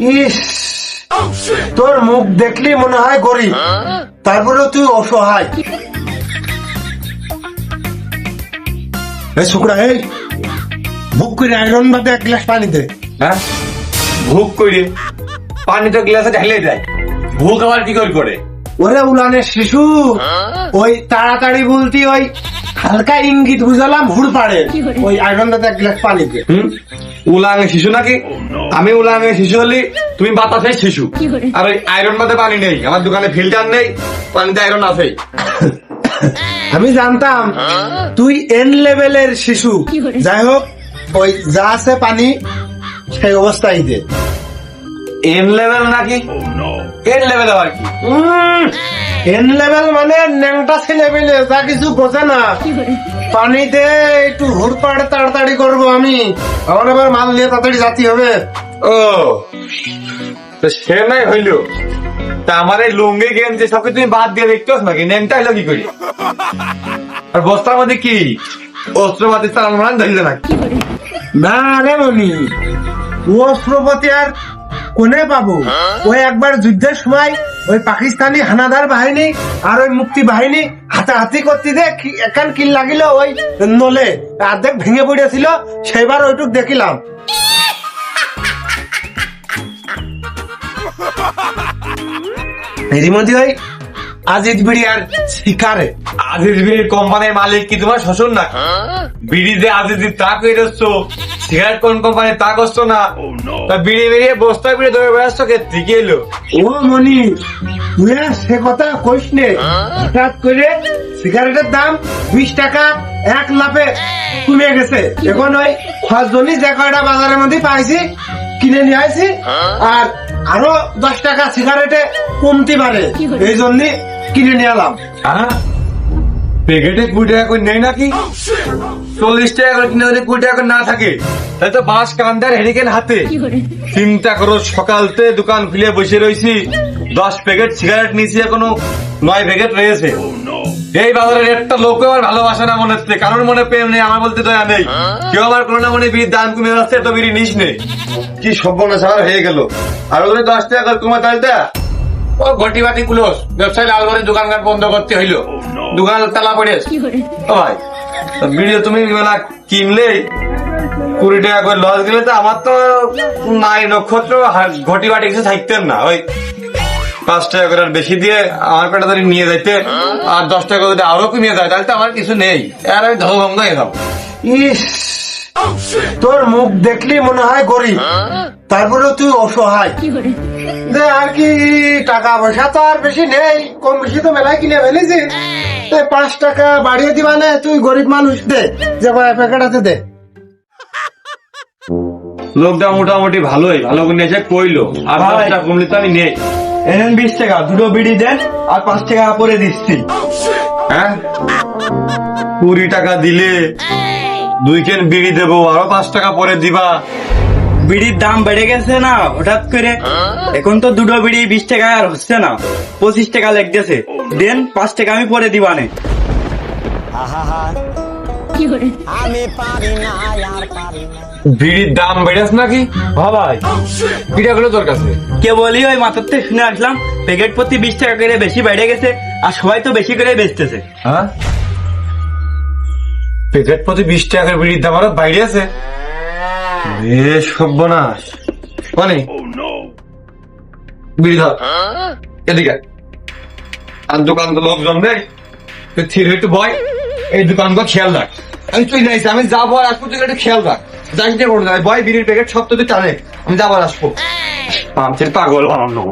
ইস, তোর মুখ দেখলি মনে হয় গরিব, তারপরে তুই অসহায়। শুক্রা, এই ভুক করে আয়রন বাদে এক গ্লাস পানি দে। হ্যাঁ, ভুক করে পানি তো গ্লাসে ঢেলে দেয়, ভুক আবার কি করে? ওরে উলানের শিশু, ওই তাড়াতাড়ি বলতি ওই হালকা ইঙ্গিত বুঝালাম হুড় পাড়ে, ওই আয়রন বাদে এক গ্লাস পানি দে। উলাঙ্গে শিশু নাকি? আমি উলাঙ্গে শিশু হলি, তুমি বাতাসের শিশু। আর ওই আয়রন মধ্যে পানি নেই, আমার দোকানে ফিল্টার নেই, পানিতে আয়রন আছে। আমি জানতাম তুই এন লেভেলের শিশু। যাই হোক, ওই যা আছে পানি সেই অবস্থায় দে। এন লেভেল নাকি? এন লেভেল আবার কি? এন লেভেল মানে ন্যাংটা ছেলেবেলে, যা কিছু বোঝে না। পানিতে একটু হুড়পাড় তাড়াতাড়ি করবো আমি, আমার আবার মাল নিয়ে তাড়াতাড়ি জাতি হবে। ও, তো সে নাই হইল। তা আমার এই লুঙ্গি গেঞ্জি সবকে তুমি বাদ দিয়ে দেখতে নাকি? নেমটা হইলো কি করি? আর বস্তার মধ্যে কি অস্ত্রপাতি চালান মানে ধরলে নাকি? না রে মনি, ও অস্ত্রপতি আর কোনে পাবো? ওই একবার যুদ্ধের সময় ওই পাকিস্তানি হানাদার বাহিনী আর ওই মুক্তি বাহিনী হাতাহাতি করতে দে একান কিল লাগিল, ওই নলে অর্ধেক ভেঙে পড়েছিল, সেইবার ওইটুক দেখিলাম। এরমধ্যে ওই আজিজ বিড়ি আর শিকারে। আজিজ বিড়ির কোম্পানির মালিক কি তোমার শ্বশুর না? বিড়ি যে আজিজ তা করেছ, সিগারেট কোন কোম্পানি তা করছো না? তা বিড়ি বেরিয়ে বস্তা বিড়ি ধরে বেড়াচ্ছ কে থেকে এলো? ও মনি, তুই আর সে কথা কইস নে। হঠাৎ করে সিগারেটের দাম 20 টাকা এক লাফে কমে গেছে। এখন ওই খরচজনই যে কয়টা বাজারের মধ্যে পাইছি কিনে নিয়ে আসি, আর আরো 10 টাকা সিগারেটে কমতে পারে, এই জন্য কিনে নিয়ে এলাম। প্যাকেটে 20 টাকা করে নেই নাকি? 40 টাকা করে কিনে যদি 20 টাকা করে না থাকে, তাহলে তো বাঁশ কান্দার হেরিকেন হাতে। চিন্তা করো, সকালতে দোকান খুলে বসে রয়েছি, 10 প্যাকেট সিগারেট নিয়েছি, এখনো 9 প্যাকেট রয়েছে। এই বাজারের একটা লোক আমার ভালোবাসা না মনে হচ্ছে, কারোর মনে প্রেম নেই, আমার বলতে দয়া নেই। কেউ আমার কোনো না মনে বিড়ির দাম কমে যাচ্ছে, তো বিড়ি নিস নেই। কি সর্বনাশ আমার হয়ে গেল। আর ওখানে 10 টাকা করে কমে তাইটা ও ঘটি বাটি ক্লোজ, ব্যবসায়ী লালবাড়ির দোকানঘাট বন্ধ করতে হইলো, দোকান তালা পড়েছে। ও ভাই, ভিডিও তুমি মেলা কিনলে 20 টাকা করে লস গেলে, তো আমার তো নাই নক্ষত্র ঘটি বাটি কিছু থাকতেন না। ওই 5 টাকা করে আর বেশি দিয়ে আমার পেটা ধরে নিয়ে যাইতে, আর 10 টাকা যদি আরো কমিয়ে যায়, তাহলে তো আমার কিছু নেই, আর আমি ধর্ম হয়ে যাবো। ইস, তোর মুখ দেখলি মনে হয় গরিব, তারপরে তুই অসহায়। যে আর কি, টাকা পয়সা তো আর বেশি নেই, কম বেশি তো মেলায় কিনে ফেলেছি। 5 টাকা বাড়িয়ে দিবানে, তুই গরিব মানুষ, দে যে কয় প্যাকেট আছে দে। লোকটা মোটামুটি ভালোই, ভালো করে এসে কইলো, আর 10 টাকা কমলে তো আমি নেই। এনেন 20 টাকা, দুটো বিড়ি দেন, আর 5 টাকা পরে দিচ্ছি। হ্যাঁ, 20 টাকা দিলে 2 কেন বিড়ি দেবো, আরো 5 টাকা পরে দিবা। বিড়ির দাম বেড়ে গেছে না হঠাৎ করে, এখন তো দুটো বিড়ি 20 টাকা আর হচ্ছে না, 25 টাকা লেগেছে। দেন 5 টাকা আমি পরে দিবানে। বিড়ির দাম বেড়েছে নাকি? ভাই, বিড়া গুলো তোর কাছে কে বলি, ওই মাথার থেকে শুনে আসলাম প্যাকেট প্রতি 20 টাকা করে বেশি বেড়ে গেছে, আর সবাই তো বেশি করে বেচতেছে। হ্যাঁ, প্যাকেট প্রতি 20 টাকার বিড়ির দাম আরো বাইরে আছে। বেশ সর্বনাশ। মানে বিড়ি ধর, এদিকে আর দোকান তো লোকজন নেই, তুই থির একটু বয়, এই দোকানগুলো খেয়াল রাখ। আমি তুই যাইছি, আমি যাবো আর আসবো, তুই একটু খেয়াল রাখ। যাই না করে বয়, বিড়ির প্যাকেট সব তো তুই টানে, আমি যাবো আর আসবো। পাগল বানানো।